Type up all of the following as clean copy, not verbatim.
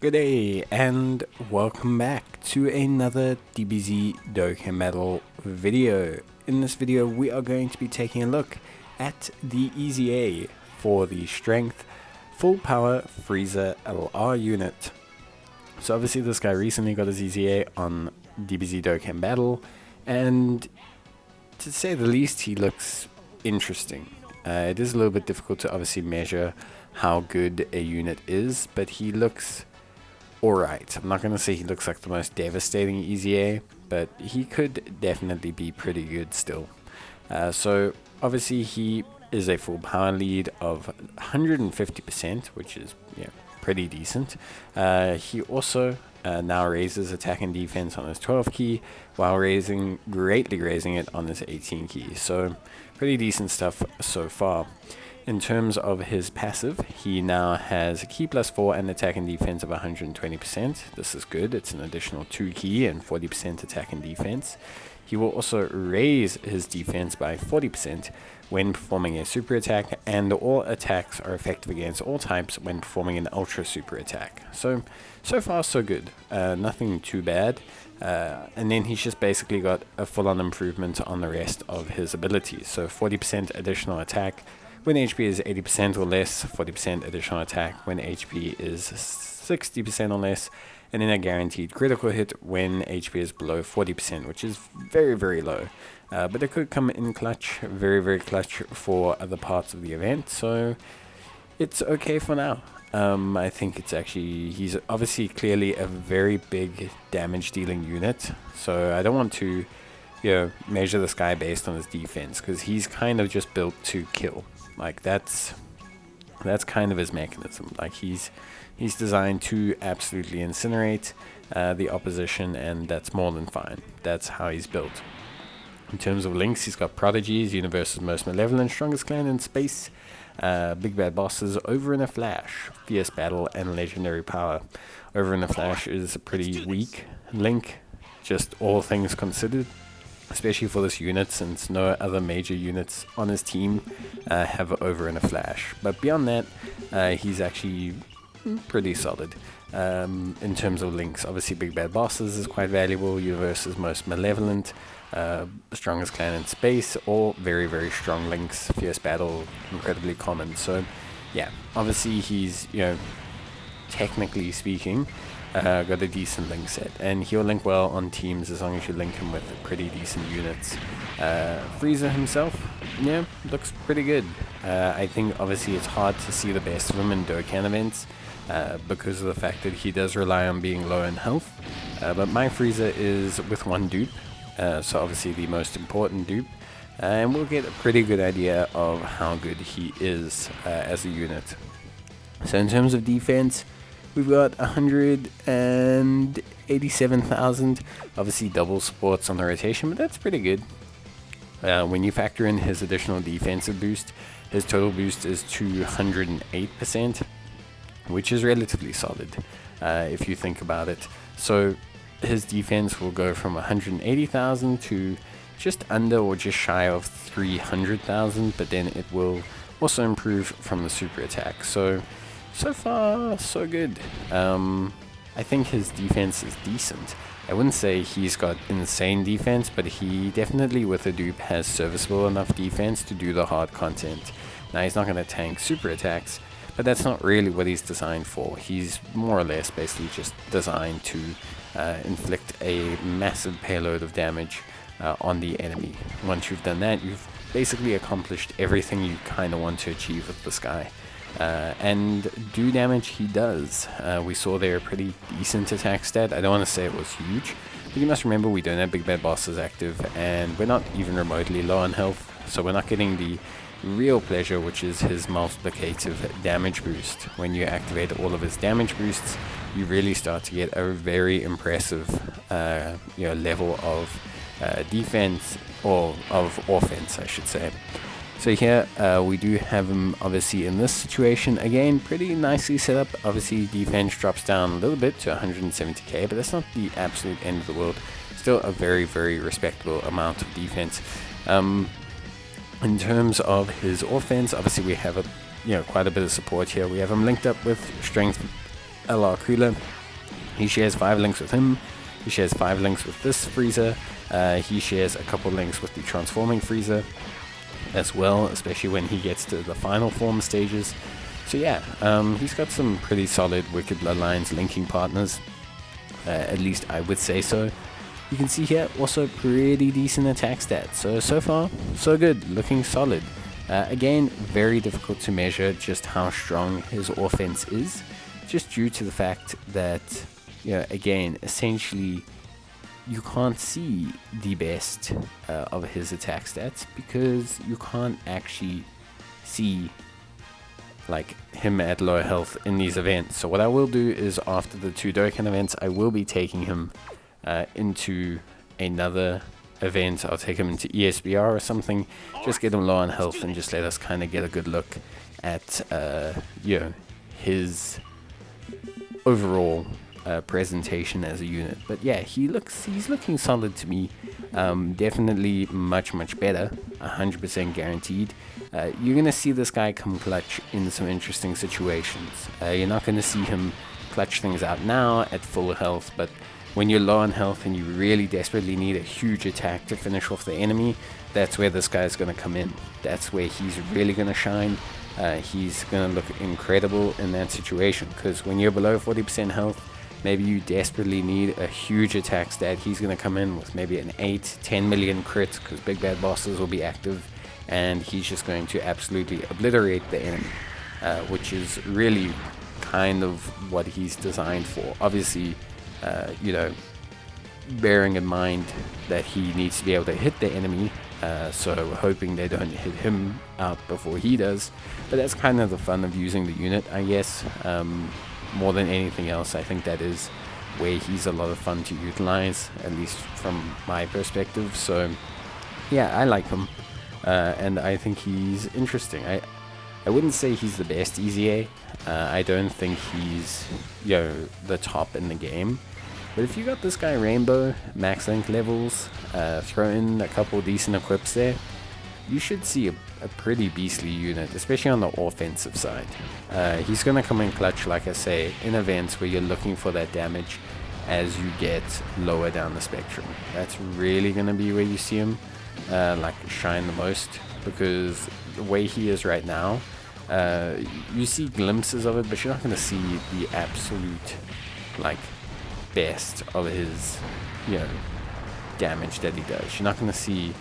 Good day and welcome back to another DBZ Dokkan Battle video. In this video we are going to be taking a look at the EZA for the Strength Full Power Frieza LR unit. So obviously this guy recently got his EZA on DBZ Dokkan Battle, and to say the least he looks interesting. It is a little bit difficult to obviously measure how good a unit is, but he looks alright. I'm not going to say he looks like the most devastating EZA, but he could definitely be pretty good still. So obviously he is a full power lead of 150%, which is pretty decent. He also now raises attack and defense on his 12 key, while greatly raising it on his 18 key. So pretty decent stuff so far. In terms of his passive, he now has a key +4 and attack and defense of 120%. This is good. It's an additional 2 key and 40% attack and defense. He will also raise his defense by 40% when performing a super attack, and all attacks are effective against all types when performing an ultra super attack. So far so good. Nothing too bad. And then he's just basically got a full-on improvement on the rest of his abilities. So 40% additional attack when HP is 80% or less, 40% additional attack when HP is 60% or less, and then a guaranteed critical hit when HP is below 40%, which is very, very low. But it could come in clutch, very, very clutch for other parts of the event, so it's okay for now. I think he's obviously clearly a very big damage dealing unit, so I don't want to measure this guy based on his defense, because he's kind of just built to kill. Like that's kind of his mechanism. Like he's designed to absolutely incinerate the opposition, and that's more than fine. That's how he's built. In terms of links, he's got Prodigies, Universe's Most Malevolent, Strongest Clan in Space, Big Bad Bosses, Over in a Flash, Fierce Battle, and Legendary Power. Over in a Flash is a pretty weak link, just all things considered, especially for this unit, since no other major units on his team have Over in a Flash. But beyond that, he's actually pretty solid. In terms of links, obviously Big Bad Bosses is quite valuable, Universe's Most Malevolent, Strongest Clan in Space, all very, very strong links. Fierce Battle, incredibly common. So yeah, obviously he's, technically speaking, got a decent link set, and he'll link well on teams as long as you link him with pretty decent units. Frieza himself, looks pretty good. I think obviously it's hard to see the best of him in Dokkan events because of the fact that he does rely on being low in health, but my Frieza is with one dupe, so obviously the most important dupe, and we'll get a pretty good idea of how good he is as a unit. So in terms of defense, we've got 187,000, obviously double supports on the rotation, but that's pretty good. When you factor in his additional defensive boost, his total boost is 208%, which is relatively solid if you think about it. So his defense will go from 180,000 to just under or just shy of 300,000, but then it will also improve from the super attack. So far, so good. I think his defense is decent. I wouldn't say he's got insane defense, but he definitely, with a dupe, has serviceable enough defense to do the hard content. Now, he's not going to tank super attacks, but that's not really what he's designed for. He's more or less basically just designed to inflict a massive payload of damage on the enemy. Once you've done that, you've basically accomplished everything you kind of want to achieve with this guy. And do damage he does. We saw there a pretty decent attack stat. I don't want to say it was huge, but you must remember we don't have Big Bad Bosses active, and we're not even remotely low on health, so we're not getting the real pleasure, which is his multiplicative damage boost. When you activate all of his damage boosts, you really start to get a very impressive level of defense, or of offense I should say. So here we do have him obviously in this situation, again pretty nicely set up. Obviously defense drops down a little bit to 170k, but that's not the absolute end of the world. Still a very, very respectable amount of defense. In terms of his offense, obviously we have quite a bit of support here. We have him linked up with strength a lot cooler. He shares 5 links with him. He shares 5 links with this Frieza. He shares a couple links with the transforming Frieza as well, especially when he gets to the final form stages. So yeah, he's got some pretty solid Wicked Bloodlines linking partners. At least I would say so. You can see here also pretty decent attack stats. So far, so good, looking solid. Again, very difficult to measure just how strong his offense is, just due to the fact that, again, essentially, you can't see the best of his attack stats because you can't actually see like him at low health in these events. So what I will do is after the 2 Dokkan events, I will be taking him into another event. I'll take him into ESBR or something, just get him low on health and just let us kind of get a good look at his overall presentation as a unit. But yeah, he's looking solid to me. Definitely much better, 100% guaranteed. You're gonna see this guy come clutch in some interesting situations. You're not gonna see him clutch things out now at full health, but when you're low on health and you really desperately need a huge attack to finish off the enemy, that's where this guy's gonna come in. That's where he's really gonna shine. He's gonna look incredible in that situation, because when you're below 40% health, maybe you desperately need a huge attack stat. He's going to come in with maybe an 8-10 million crit, because big bad bosses will be active, and he's just going to absolutely obliterate the enemy, which is really kind of what he's designed for. Obviously, bearing in mind that he needs to be able to hit the enemy, so we're hoping they don't hit him out before he does. But that's kind of the fun of using the unit, I guess. More than anything else, I think that is where he's a lot of fun to utilize, at least from my perspective. So yeah, I like him, and I think he's interesting. I wouldn't say he's the best EZA. I don't think he's the top in the game. But if you got this guy Rainbow, max link levels, throw in a couple decent equips there, you should see a pretty beastly unit, especially on the offensive side. He's going to come in clutch, like I say, in events where you're looking for that damage as you get lower down the spectrum. That's really going to be where you see him shine the most, because the way he is right now, you see glimpses of it, but you're not going to see the absolute best of his damage that he does. You're not going to see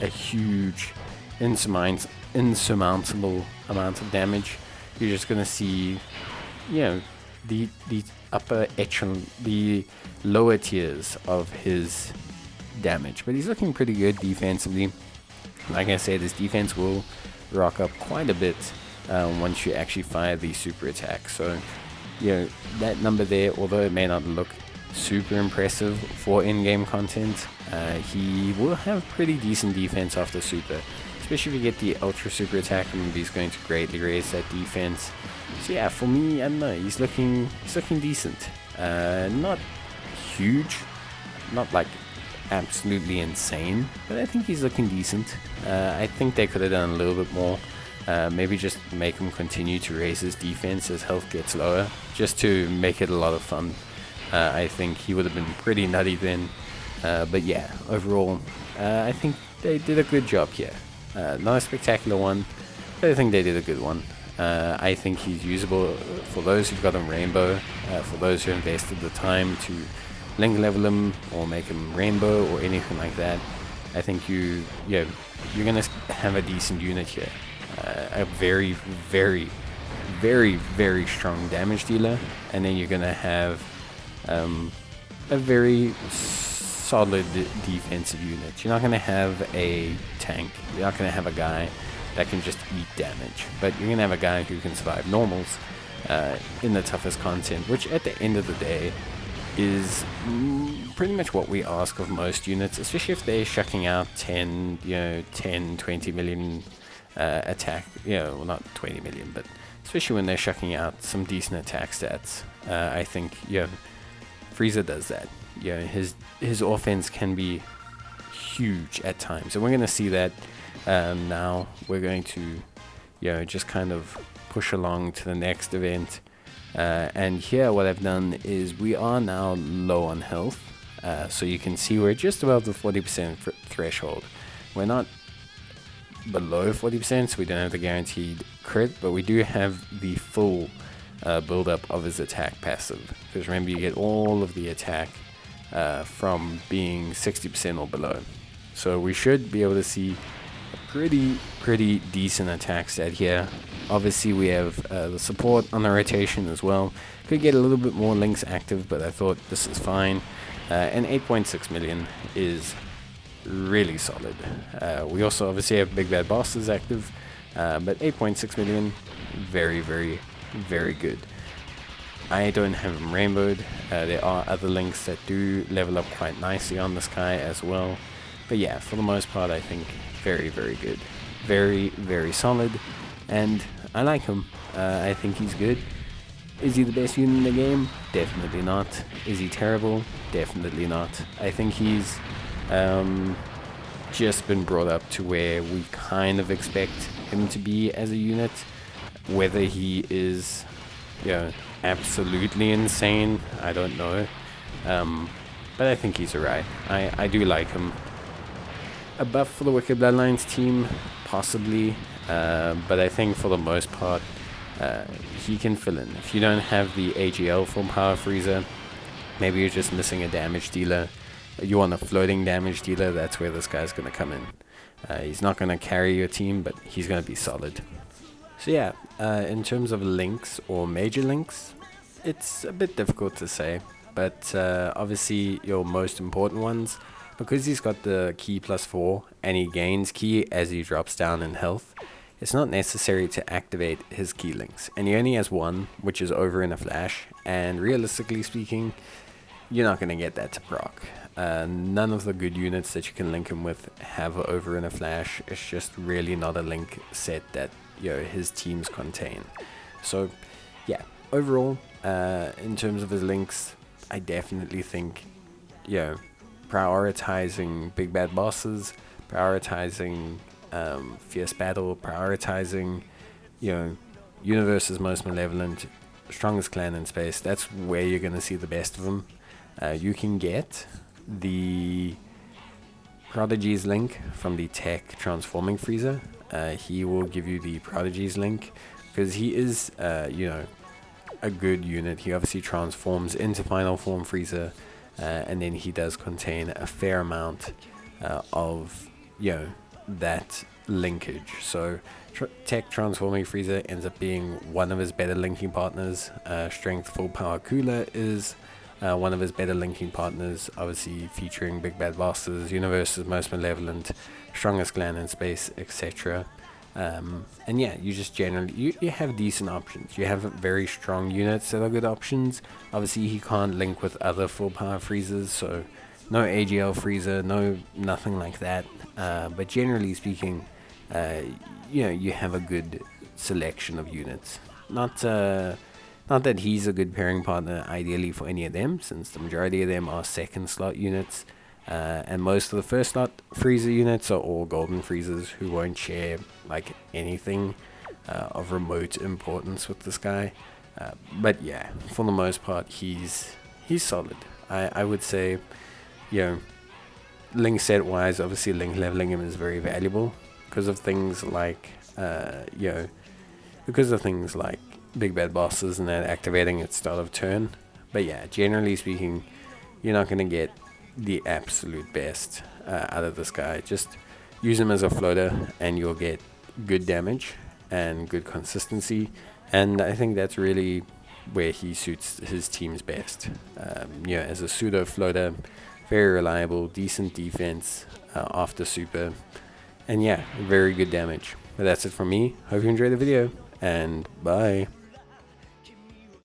a huge insurmountable amount of damage. You're just going to see the upper echelon, the lower tiers of his damage. But he's looking pretty good defensively. Like I said, his defense will rock up quite a bit once you actually fire the super attack. So that number there, although it may not look super impressive for in-game content, he will have pretty decent defense after super, especially if you get the ultra super attack. And he's going to greatly raise that defense. So yeah, for me, I don't know, he's looking decent. Not huge, not absolutely insane, but I think he's looking decent. I think they could have done a little bit more. Maybe just make him continue to raise his defense as health gets lower, just to make it a lot of fun. I think he would have been pretty nutty then. But yeah, overall, I think they did a good job here. Not a spectacular one, but I think they did a good one. I think he's usable for those who've got him Rainbow, for those who invested the time to link level him or make him Rainbow or anything like that. I think you're gonna have a decent unit here. A very, very, very, very strong damage dealer, and then you're gonna have a very solid defensive unit. You're not going to have a tank. You're not going to have a guy that can just eat damage. But you're going to have a guy who can survive normals in the toughest content, which at the end of the day is pretty much what we ask of most units, especially if they're shucking out 10, 20 million attack. Well, not 20 million, but especially when they're shucking out some decent attack stats. I think, Frieza does that. His offense can be huge at times, and we're going to see that now. We're going to just kind of push along to the next event And here what I've done is we are now low on health, so you can see we're just above the 40% threshold. We're not below 40%, so we don't have the guaranteed crit, but we do have the full build-up of his attack passive, because remember, you get all of the attack from being 60% or below. So we should be able to see a pretty decent attack stat here. Obviously we have the support on the rotation as well. Could get a little bit more links active, but I thought this is fine. And 8.6 million is really solid. We also obviously have Big Bad Bosses active, but 8.6 million, very good. I don't have them rainbowed. There are other links that do level up quite nicely on this guy as well. But yeah, for the most part, I think very good. Very solid. And I like him. I think he's good. Is he the best unit in the game? Definitely not. Is he terrible? Definitely not. I think he's just been brought up to where we kind of expect him to be as a unit. Whether he is, absolutely insane, I don't know. But I think he's alright. I do like him. A buff for the Wicked Bloodlines team, possibly. But I think for the most part, he can fill in. If you don't have the AGL for Power Frieza, maybe you're just missing a damage dealer. You want a floating damage dealer, that's where this guy's going to come in. He's not going to carry your team, but he's going to be solid. So yeah, in terms of links or major links, it's a bit difficult to say. But obviously your most important ones, because he's got the key +4 and he gains key as he drops down in health, it's not necessary to activate his key links. And he only has one, which is over in a flash. And realistically speaking, you're not going to get that to proc. None of the good units that you can link him with have over in a flash. It's just really not a link set that his teams contain. So yeah, overall, in terms of his links, I definitely think prioritizing Big Bad Bosses, prioritizing Fierce Battle, prioritizing Universe's Most Malevolent, Strongest Clan in Space, that's where you're going to see the best of them. You can get the Prodigies link from the Tech Transforming Frieza. He will give you the Prodigies link because he is a good unit. He obviously transforms into Final Form Frieza, and then he does contain a fair amount of that linkage. So Tech Transforming Frieza ends up being one of his better linking partners. Strength Full Power Cooler is one of his better linking partners, obviously featuring Big Bad Bosses, Universe's Most Malevolent, Strongest Clan in Space, etc. And yeah, you just generally you have decent options. You have very strong units that are good options. Obviously he can't link with other full power Friezas, so no AGL Frieza, nothing like that. But generally speaking, you have a good selection of units. Not that he's a good pairing partner ideally for any of them, since the majority of them are second slot units, and most of the first slot Frieza units are all golden Friezas who won't share like anything of remote importance with this guy. But yeah, for the most part, he's solid. I would say, link set wise, obviously link leveling him is very valuable because of things like Big Bad Bosses and that activating at start of turn. But yeah, generally speaking, you're not going to get the absolute best out of this guy. Just use him as a floater and you'll get good damage and good consistency, and I think that's really where he suits his teams best. As a pseudo floater, very reliable, decent defense after super, and yeah, very good damage. But that's it from me. Hope you enjoyed the video, and bye.